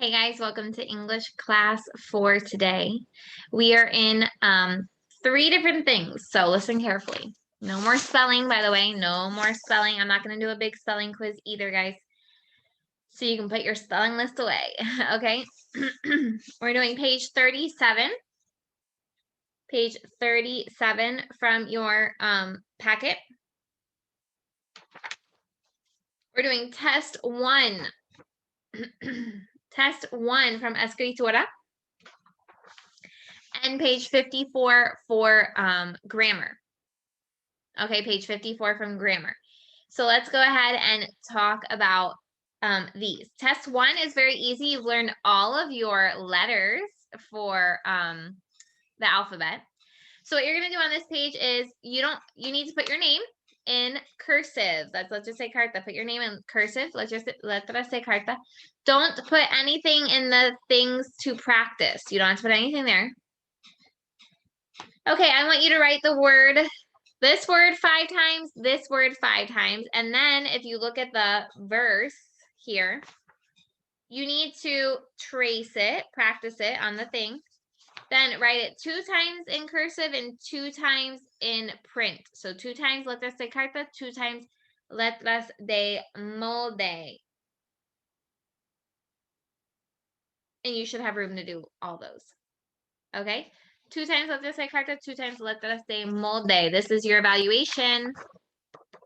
Hey guys, welcome to English class for today. We are in three different things, so listen carefully. No more spelling, by the way, no more spelling. I'm not going to do a big spelling quiz either, guys. So you can put your spelling list away, okay? We're doing page 37. Page 37 from your packet. We're doing test 1. Test 1 from Escritura. And page 54 for grammar. Okay, page 54 from grammar. So let's go ahead and talk about these. Test 1 is very easy. You've learned all of your letters for the alphabet. So what you're going to do on this page is you need to put your name in cursive. Let's just say carta. Put your name in cursive. Let's say carta. Don't put anything in the things to practice. You don't have to put anything there. Okay, I want you to write this word 5 times, this word 5 times. And then if you look at the verse here, you need to trace it, practice it on the thing. Then write it 2 times in cursive and 2 times in print. So 2 times letras de carta, 2 times letras de molde. And you should have room to do all those. Okay? 2 times letras de carta, 2 times letras de molde. This is your evaluation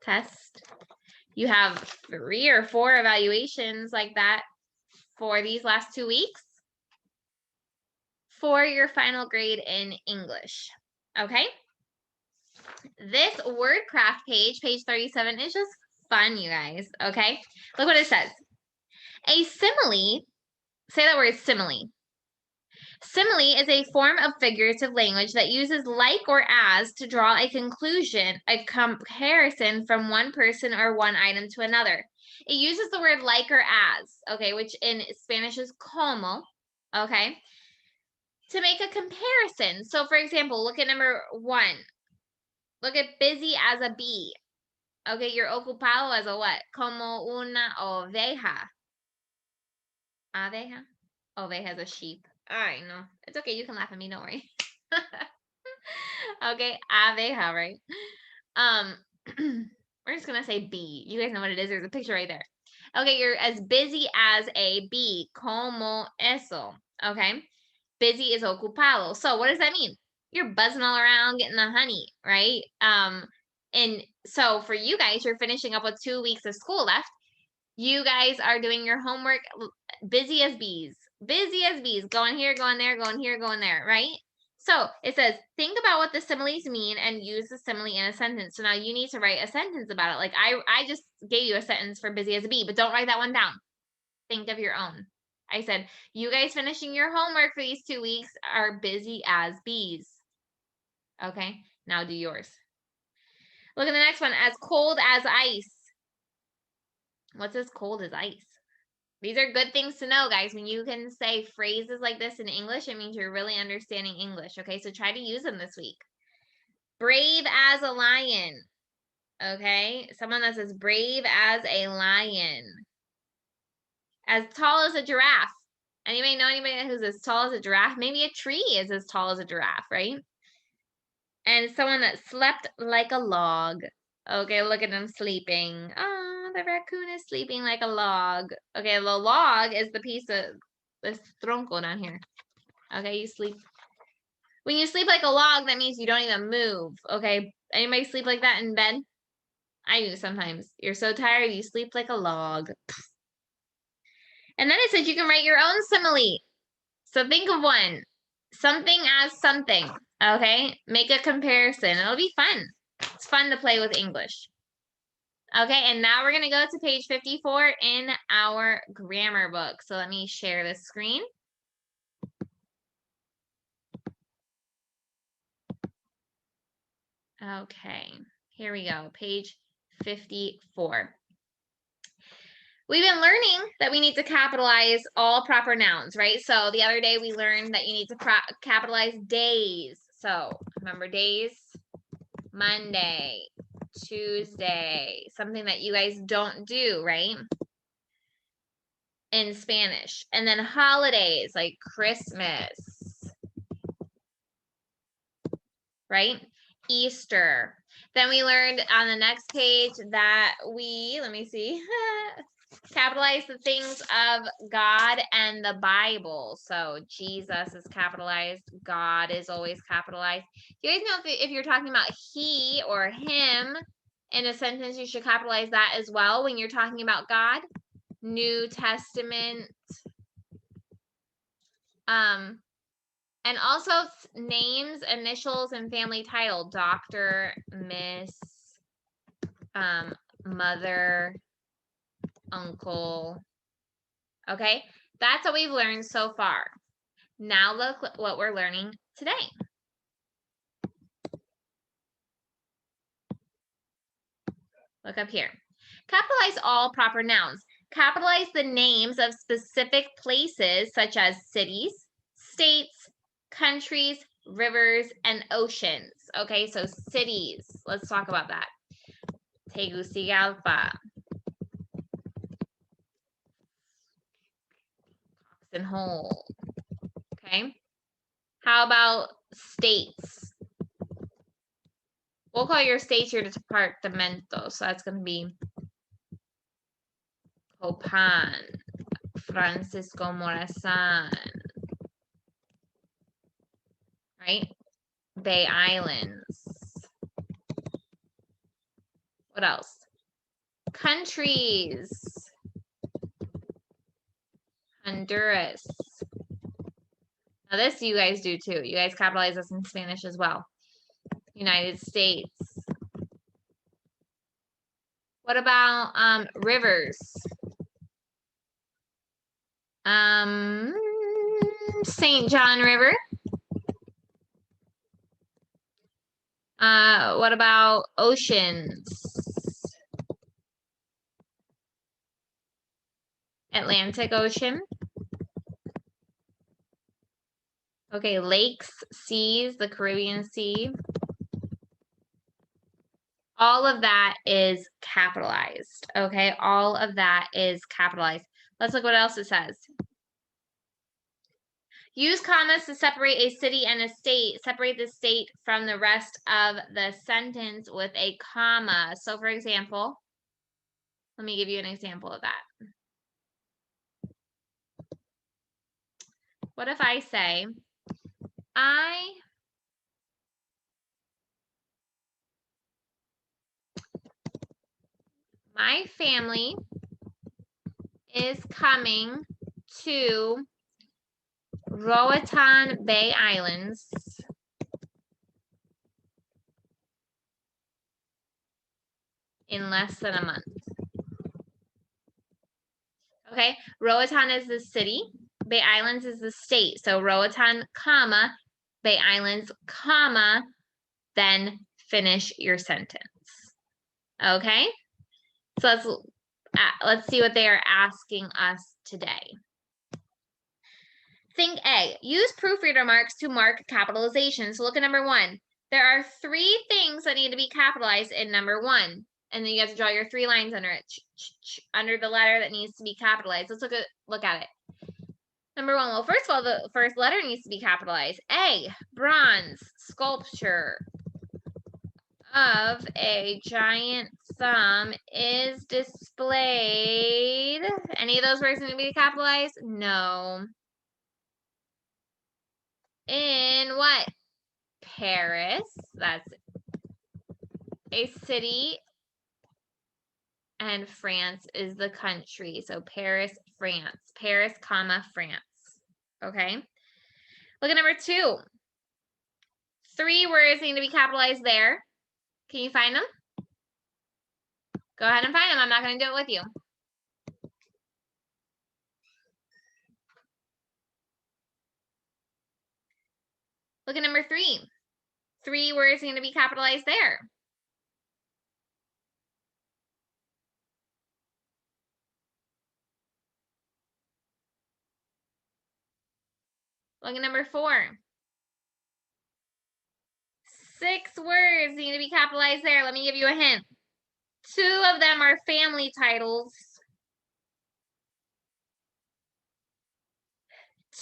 test. You have 3 or 4 evaluations like that for these last 2 weeks for your final grade in English. Okay? This word craft page 37, is just fun, you guys. Okay? Look what it says. A simile, say that word simile. Simile is a form of figurative language that uses like or as to draw a conclusion, a comparison from one person or one item to another. It uses the word like or as, okay, which in Spanish is como, okay, to make a comparison. So, for example, look at number 1. Look at busy as a bee. Okay, you're ocupado as a what? Como una oveja. Abeja? Oveja is a sheep. I know. It's okay. You can laugh at me. Don't worry. Okay, abeja, right? We're just gonna say bee. You guys know what it is. There's a picture right there. Okay, you're as busy as a bee. Como eso. Okay, busy is ocupado. So what does that mean? You're buzzing all around getting the honey, right? And so for you guys, you're finishing up with 2 weeks of school left. You guys are doing your homework busy as bees. Busy as bees. Going here, going there, going here, going there, right? So it says, think about what the similes mean and use the simile in a sentence. So now you need to write a sentence about it. Like I just gave you a sentence for busy as a bee, but don't write that one down. Think of your own. I said, you guys finishing your homework for these 2 weeks are busy as bees. Okay, now do yours. Look at the next one. As cold as ice. What's as cold as ice? These are good things to know, guys. When you can say phrases like this in English, it means you're really understanding English. Okay, so try to use them this week. Brave as a lion. Okay, someone that's as brave as a lion. As tall as a giraffe. Anybody know anybody who's as tall as a giraffe? Maybe a tree is as tall as a giraffe, right? And someone that slept like a log. Okay, look at them sleeping. Oh, the raccoon is sleeping like a log. Okay, the log is the piece of this tronco down here. Okay, you sleep. When you sleep like a log, that means you don't even move. Okay, anybody sleep like that in bed? I do sometimes. You're so tired, you sleep like a log. And then it says you can write your own simile. So think of one. Something as something. Okay, make a comparison. It'll be fun. It's fun to play with English. Okay, and now we're going to go to page 54 in our grammar book. So let me share the screen. Okay, here we go. Page 54. We've been learning that we need to capitalize all proper nouns, right? So the other day we learned that you need to capitalize days. So remember days, Monday, Tuesday, something that you guys don't do, right? in Spanish. And then holidays like Christmas, right? Easter. Then we learned on the next page that we, let me see, capitalize the things of God and the Bible. So Jesus is capitalized. God is always capitalized. You guys know if you're talking about he or him in a sentence, you should capitalize that as well when you're talking about God. New Testament. And also names, initials, and family title. Doctor, Miss, mother, uncle. Okay, that's what we've learned so far. Now look what we're learning today. Look up here. Capitalize all proper nouns. Capitalize the names of specific places such as cities, states, countries, rivers, and oceans. Okay, so cities. Let's talk about that. Tegucigalpa. Jackson Hole. Okay. How about states? We'll call your states your departamentos. So that's going to be Copan, Francisco Morazan, right? Bay Islands. What else? Countries. Honduras. Now this you guys do too. You guys capitalize this in Spanish as well. United States. What about rivers? St. John River. What about oceans? Atlantic Ocean. Okay, lakes, seas, the Caribbean Sea. All of that is capitalized, okay? All of that is capitalized. Let's look what else it says. Use commas to separate a city and a state. Separate the state from the rest of the sentence with a comma. So for example, let me give you an example of that. What if I say, my family is coming to Roatan Bay Islands in less than a month. Okay, Roatan is the city, Bay Islands is the state. So Roatan, comma, Bay Islands, comma, then finish your sentence. Okay, so let's see what they are asking us today. Think A, use proofreader marks to mark capitalization. So look at number 1. There are 3 things that need to be capitalized in number 1. And then you have to draw your 3 lines under it, under the letter that needs to be capitalized. Let's look at it. Number 1, well, first of all, the first letter needs to be capitalized. A, bronze sculpture of a giant thumb is displayed. Any of those words need to be capitalized? No. In what? Paris. That's a city. And France is the country. So Paris, France. Paris, comma, France. Okay. Look at number 2. 3 words need to be capitalized there. Can you find them? Go ahead and find them. I'm not going to do it with you. Look at number 3. 3 words need to be capitalized there. Look at number 4. 6 words need to be capitalized there. Let me give you a hint. 2 of them are family titles.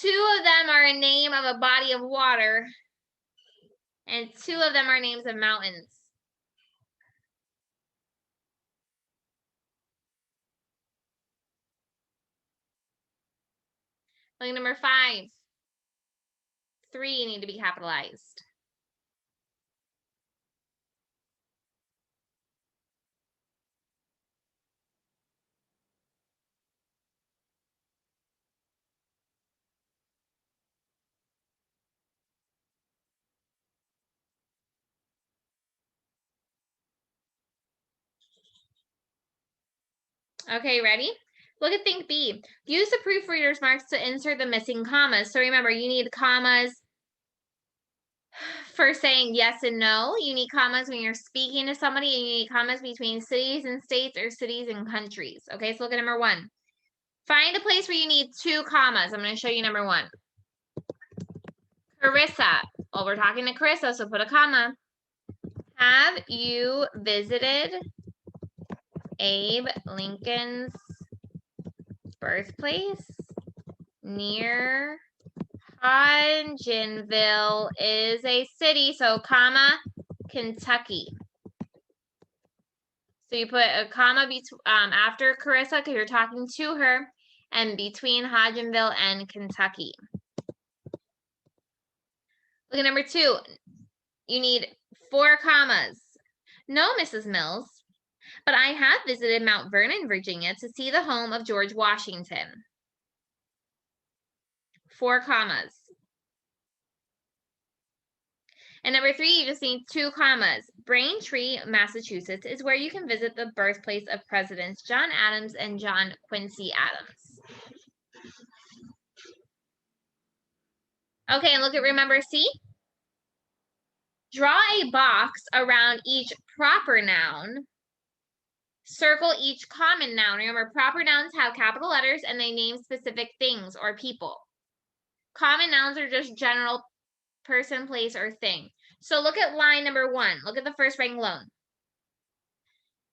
2 of them are a name of a body of water, and 2 of them are names of mountains. Look at number 5. 3 need to be capitalized. Okay, ready? Look at think B. Use the proofreader's marks to insert the missing commas. So remember, you need commas for saying yes and no. You need commas when you're speaking to somebody, and you need commas between cities and states or cities and countries. Okay, so look at number 1. Find a place where you need 2 commas. I'm going to show you number 1. Carissa. Well, we're talking to Carissa, so put a comma. Have you visited Abe Lincoln's birthplace? Near Hodgenville is a city, so comma, Kentucky. So you put a comma after Carissa because you're talking to her, and between Hodgenville and Kentucky. Look at number 2. You need 4 commas. No, Mrs. Mills, but I have visited Mount Vernon, Virginia to see the home of George Washington. 4 commas. And number 3, you just need 2 commas. Braintree, Massachusetts is where you can visit the birthplace of Presidents John Adams and John Quincy Adams. Okay, and look at remember C. Draw a box around each proper noun. Circle each common noun. Remember, proper nouns have capital letters and they name specific things or people. Common nouns are just general person, place, or thing. So look at line number 1. Look at the first rank alone.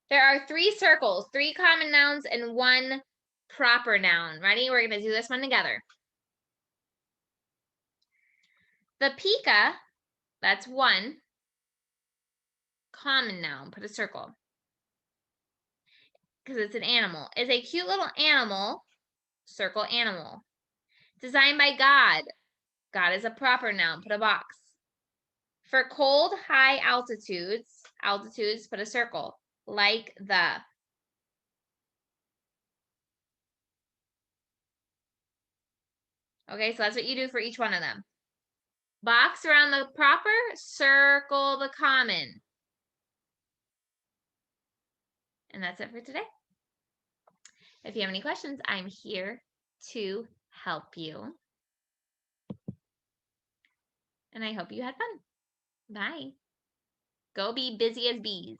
There are 3 circles, 3 common nouns, and 1 proper noun. Ready? We're going to do this one together. The pika, that's 1 common noun. Put a circle. Because it's an animal. Is a cute little animal. Circle animal. Designed by God. God is a proper noun. Put a box. For cold, high altitudes, put a circle. Like the. Okay, so that's what you do for each one of them. Box around the proper, circle the common. And that's it for today. If you have any questions, I'm here to help you. And I hope you had fun. Bye. Go be busy as bees.